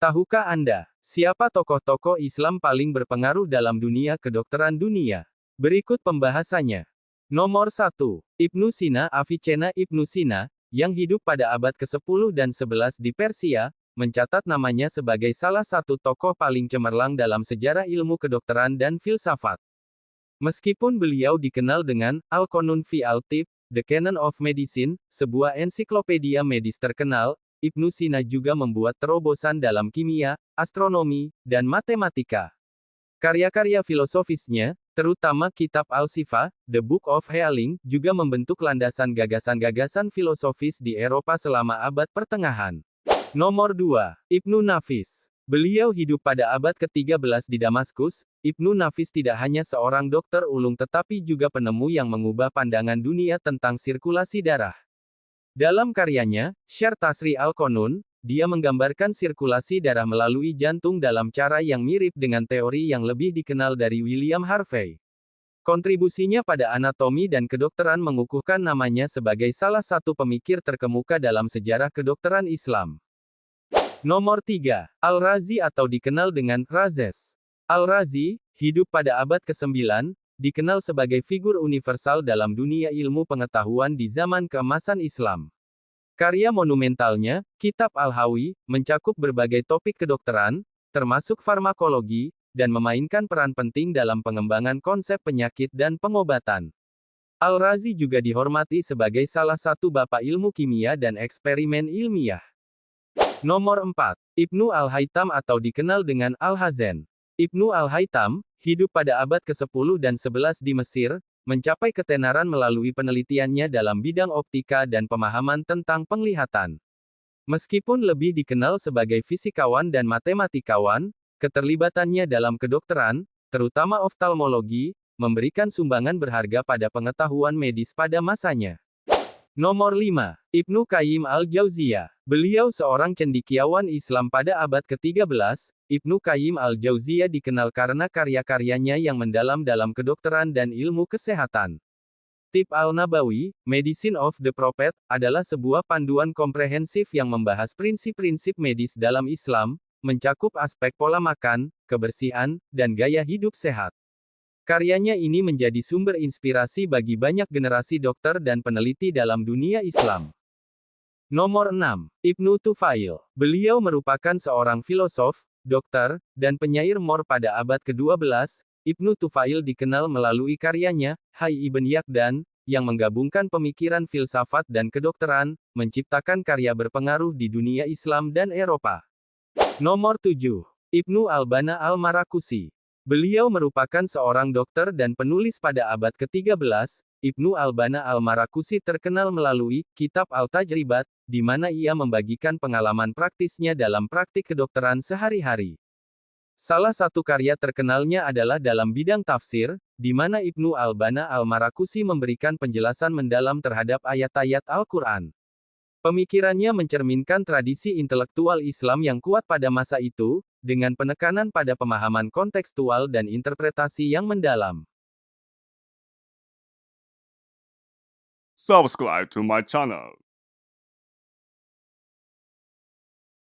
Tahukah Anda, siapa tokoh-tokoh Islam paling berpengaruh dalam dunia kedokteran dunia? Berikut pembahasannya. Nomor 1. Ibnu Sina Avicenna Ibnu Sina, yang hidup pada abad ke-10 dan 11 di Persia, mencatat namanya sebagai salah satu tokoh paling cemerlang dalam sejarah ilmu kedokteran dan filsafat. Meskipun beliau dikenal dengan Al-Qanun fi al-Tibb, The Canon of Medicine, sebuah ensiklopedia medis terkenal, Ibnu Sina juga membuat terobosan dalam kimia, astronomi, dan matematika. Karya-karya filosofisnya, terutama kitab Al-Shifa, The Book of Healing, juga membentuk landasan gagasan-gagasan filosofis di Eropa selama abad pertengahan. Nomor 2. Ibnu Nafis. Beliau hidup pada abad ke-13 di Damaskus. Ibnu Nafis tidak hanya seorang dokter ulung tetapi juga penemu yang mengubah pandangan dunia tentang sirkulasi darah. Dalam karyanya, Syarh Tasri Al-Qanun, dia menggambarkan sirkulasi darah melalui jantung dalam cara yang mirip dengan teori yang lebih dikenal dari William Harvey. Kontribusinya pada anatomi dan kedokteran mengukuhkan namanya sebagai salah satu pemikir terkemuka dalam sejarah kedokteran Islam. Nomor 3. Al-Razi atau dikenal dengan Rhazes. Al-Razi, hidup pada abad ke-9, dikenal sebagai figur universal dalam dunia ilmu pengetahuan di zaman keemasan Islam. Karya monumentalnya, Kitab Al-Hawi, mencakup berbagai topik kedokteran, termasuk farmakologi, dan memainkan peran penting dalam pengembangan konsep penyakit dan pengobatan. Al-Razi juga dihormati sebagai salah satu bapak ilmu kimia dan eksperimen ilmiah. Nomor 4. Ibnu Al-Haytham atau dikenal dengan Al-Hazen. Ibnu Al-Haytham, hidup pada abad ke-10 dan 11 di Mesir, mencapai ketenaran melalui penelitiannya dalam bidang optika dan pemahaman tentang penglihatan. Meskipun lebih dikenal sebagai fisikawan dan matematikawan, keterlibatannya dalam kedokteran, terutama oftalmologi, memberikan sumbangan berharga pada pengetahuan medis pada masanya. Nomor 5. Ibnu Qayyim al-Jauziyah. Beliau seorang cendekiawan Islam pada abad ke-13. Ibnu Qayyim al-Jauziyah dikenal karena karya-karyanya yang mendalam dalam kedokteran dan ilmu kesehatan. Tibb al-Nabawi, Medicine of the Prophet, adalah sebuah panduan komprehensif yang membahas prinsip-prinsip medis dalam Islam, mencakup aspek pola makan, kebersihan, dan gaya hidup sehat. Karyanya ini menjadi sumber inspirasi bagi banyak generasi dokter dan peneliti dalam dunia Islam. Nomor 6. Ibnu Tufail. Beliau merupakan seorang filosof, dokter, dan penyair Moor pada abad ke-12. Ibnu Tufail dikenal melalui karyanya, Hayy Ibn Yaqdan, yang menggabungkan pemikiran filsafat dan kedokteran, menciptakan karya berpengaruh di dunia Islam dan Eropa. Nomor 7. Ibnu Al-Banna Al-Maraqusi. Beliau merupakan seorang dokter dan penulis pada abad ke-13. Ibnu Al-Banna Al-Maraqusi terkenal melalui Kitab Al-Tajribat, di mana ia membagikan pengalaman praktisnya dalam praktik kedokteran sehari-hari. Salah satu karya terkenalnya adalah dalam bidang tafsir, di mana Ibnu Al-Banna Al-Maraqusi memberikan penjelasan mendalam terhadap ayat-ayat Al-Quran. Pemikirannya mencerminkan tradisi intelektual Islam yang kuat pada masa itu, dengan penekanan pada pemahaman kontekstual dan interpretasi yang mendalam. Subscribe to my channel.